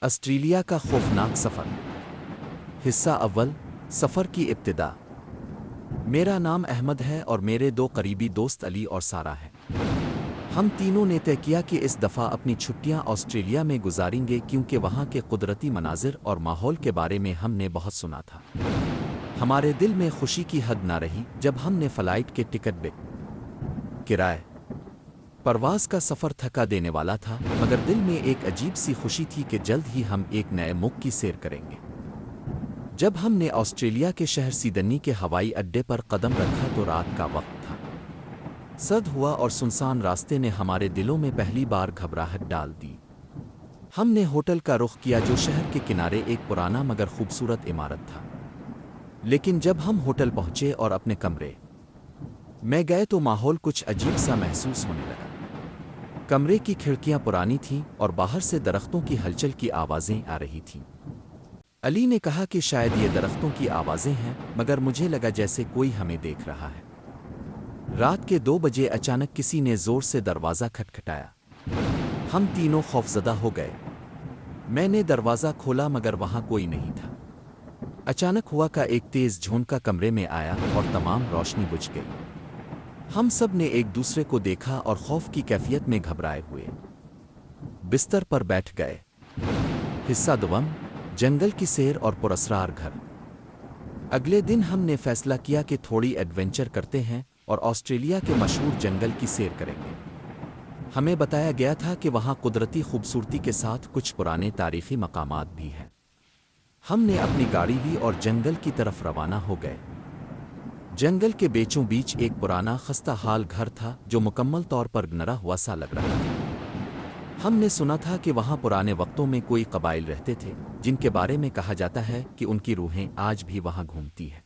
Australia کا خوفناک سفر۔ حصہ اول، سفر کی ابتدا۔ میرا نام احمد ہے اور میرے دو قریبی دوست علی اور سارا ہیں۔ ہم تینوں نے طے کیا کہ اس دفعہ اپنی چھٹیاں آسٹریلیا میں گزاریں گے کیونکہ وہاں کے قدرتی مناظر اور ماحول کے بارے میں ہم نے بہت سنا تھا۔ ہمارے دل میں خوشی کی حد نہ رہی جب ہم نے فلائٹ کے ٹکٹ بک کرائے۔ پرواز کا سفر تھکا دینے والا تھا مگر دل میں ایک عجیب سی خوشی تھی کہ جلد ہی ہم ایک نئے ملک کی سیر کریں گے۔ جب ہم نے آسٹریلیا کے شہر سڈنی کے ہوائی اڈے پر قدم رکھا تو رات کا وقت تھا۔ سرد ہوا اور سنسان راستے نے ہمارے دلوں میں پہلی بار گھبراہٹ ڈال دی۔ ہم نے ہوٹل کا رخ کیا جو شہر کے کنارے ایک پرانا مگر خوبصورت عمارت تھا۔ لیکن جب ہم ہوٹل پہنچے اور اپنے کمرے میں گئے تو ماحول کچھ عجیب سا محسوس ہونے لگا۔ کمرے کی کھڑکیاں پرانی تھیں اور باہر سے درختوں کی ہلچل کی آوازیں آ رہی تھیں۔ علی نے کہا کہ شاید یہ درختوں کی آوازیں ہیں مگر مجھے لگا جیسے کوئی ہمیں دیکھ رہا ہے۔ رات کے 2 بجے اچانک کسی نے زور سے دروازہ کھٹکھٹایا۔ ہم تینوں خوفزدہ ہو گئے۔ میں نے دروازہ کھولا مگر وہاں کوئی نہیں تھا۔ اچانک ہوا کا ایک تیز جھونکا کمرے میں آیا اور تمام روشنی بجھ گئی۔ ہم سب نے ایک دوسرے کو دیکھا اور خوف کی کیفیت میں گھبرائے ہوئے بستر پر بیٹھ گئے۔ حصہ دوم، جنگل کی سیر اور پراسرار گھر۔ اگلے دن ہم نے فیصلہ کیا کہ تھوڑی ایڈونچر کرتے ہیں اور آسٹریلیا کے مشہور جنگل کی سیر کریں گے۔ ہمیں بتایا گیا تھا کہ وہاں قدرتی خوبصورتی کے ساتھ کچھ پرانے تاریخی مقامات بھی ہیں۔ ہم نے اپنی گاڑی لی اور جنگل کی طرف روانہ ہو گئے۔ جنگل کے بیچوں بیچ ایک پرانا خستہ حال گھر تھا جو مکمل طور پر گنرا ہوا سا لگ رہا تھا۔ ہم نے سنا تھا کہ وہاں پرانے وقتوں میں کوئی قبائل رہتے تھے جن کے بارے میں کہا جاتا ہے کہ ان کی روحیں آج بھی وہاں گھومتی ہیں۔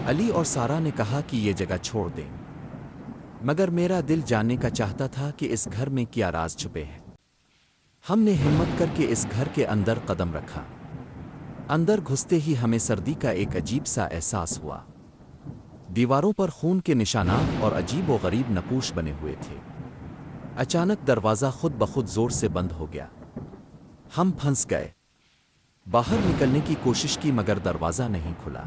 علی اور سارا نے کہا کہ یہ جگہ چھوڑ دیں مگر میرا دل جاننے کا چاہتا تھا کہ اس گھر میں کیا راز چھپے ہیں۔ ہم نے ہمت کر کے اس گھر کے اندر قدم رکھا۔ اندر گھستے ہی ہمیں سردی کا ایک عجیب سا احساس ہوا۔ دیواروں پر خون کے نشانات اور عجیب و غریب نقوش بنے ہوئے تھے۔ اچانک دروازہ خود بخود زور سے بند ہو گیا۔ ہم پھنس گئے۔ باہر نکلنے کی کوشش کی مگر دروازہ نہیں کھلا۔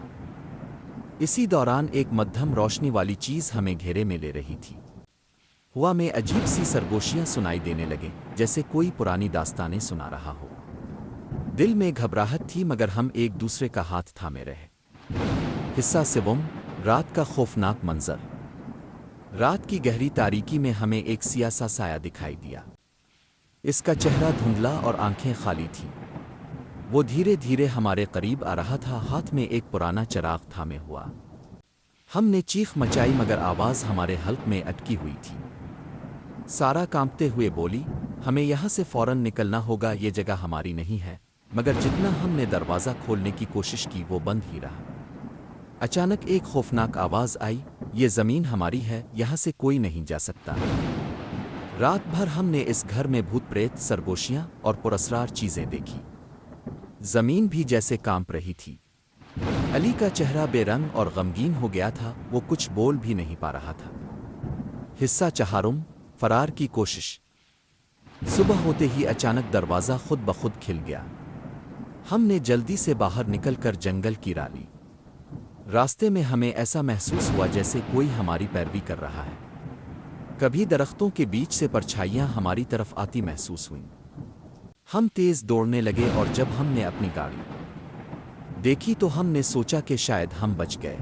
اسی دوران ایک مدھم روشنی والی چیز ہمیں گھیرے میں لے رہی تھی۔ ہوا میں عجیب سی سرگوشیاں سنائی دینے لگیں جیسے کوئی پرانی داستانیں سنا رہا ہو۔ دل میں گھبراہٹ تھی مگر ہم ایک دوسرے کا ہاتھ تھامے رہے۔ حصہ سوم، رات کا خوفناک منظر۔ رات کی گہری تاریکی میں ہمیں ایک سیاہ سا سایہ دکھائی دیا۔ اس کا چہرہ دھندلا اور آنکھیں خالی تھیں۔ وہ دھیرے دھیرے ہمارے قریب آ رہا تھا، ہاتھ میں ایک پرانا چراغ تھامے ہوا۔ ہم نے چیخ مچائی مگر آواز ہمارے حلق میں اٹکی ہوئی تھی۔ سارا کانپتے ہوئے بولی، ہمیں یہاں سے فوراً نکلنا ہوگا، یہ جگہ ہماری نہیں ہے۔ مگر جتنا ہم نے دروازہ کھولنے کی کوشش کی وہ بند ہی رہا۔ اچانک ایک خوفناک آواز آئی، یہ زمین ہماری ہے، یہاں سے کوئی نہیں جا سکتا۔ رات بھر ہم نے اس گھر میں بھوت پریت، سرگوشیاں اور پراسرار چیزیں دیکھی۔ زمین بھی جیسے کانپ رہی تھی۔ علی کا چہرہ بے رنگ اور غمگین ہو گیا تھا، وہ کچھ بول بھی نہیں پا رہا تھا۔ حصہ چہارم، فرار کی کوشش۔ صبح ہوتے ہی اچانک دروازہ خود بخود کھل گیا۔ ہم نے جلدی سے باہر نکل کر جنگل کی راہ لی۔ راستے میں ہمیں ایسا محسوس ہوا جیسے کوئی ہماری پیروی کر رہا ہے۔ کبھی درختوں کے بیچ سے پرچھائیاں ہماری طرف آتی محسوس ہوئیں۔ ہم تیز دوڑنے لگے اور جب ہم نے اپنی گاڑی دیکھی تو ہم نے سوچا کہ شاید ہم بچ گئے۔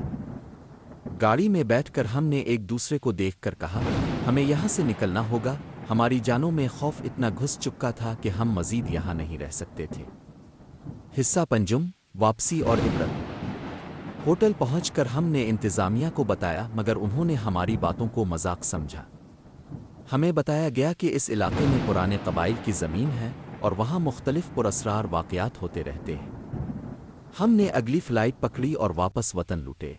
گاڑی میں بیٹھ کر ہم نے ایک دوسرے کو دیکھ کر کہا، ہمیں یہاں سے نکلنا ہوگا۔ ہماری جانوں میں خوف اتنا گھس چکا تھا کہ ہم مزید یہاں نہیں رہ سکتے تھے۔ حصہ پنجم، واپسی اور عبرت۔ ہوٹل پہنچ کر ہم نے انتظامیہ کو بتایا مگر انہوں نے ہماری باتوں کو مذاق سمجھا۔ ہمیں بتایا گیا کہ اس علاقے میں پرانے قبائل کی زمین ہے اور وہاں مختلف پراسرار واقعات ہوتے رہتے ہیں۔ ہم نے اگلی فلائٹ پکڑی اور واپس وطن لوٹے۔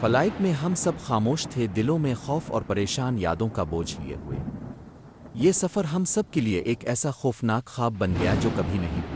فلائٹ میں ہم سب خاموش تھے، دلوں میں خوف اور پریشان یادوں کا بوجھ لیے ہوئے۔ یہ سفر ہم سب کے لیے ایک ایسا خوفناک خواب بن گیا جو کبھی نہیں بھولے۔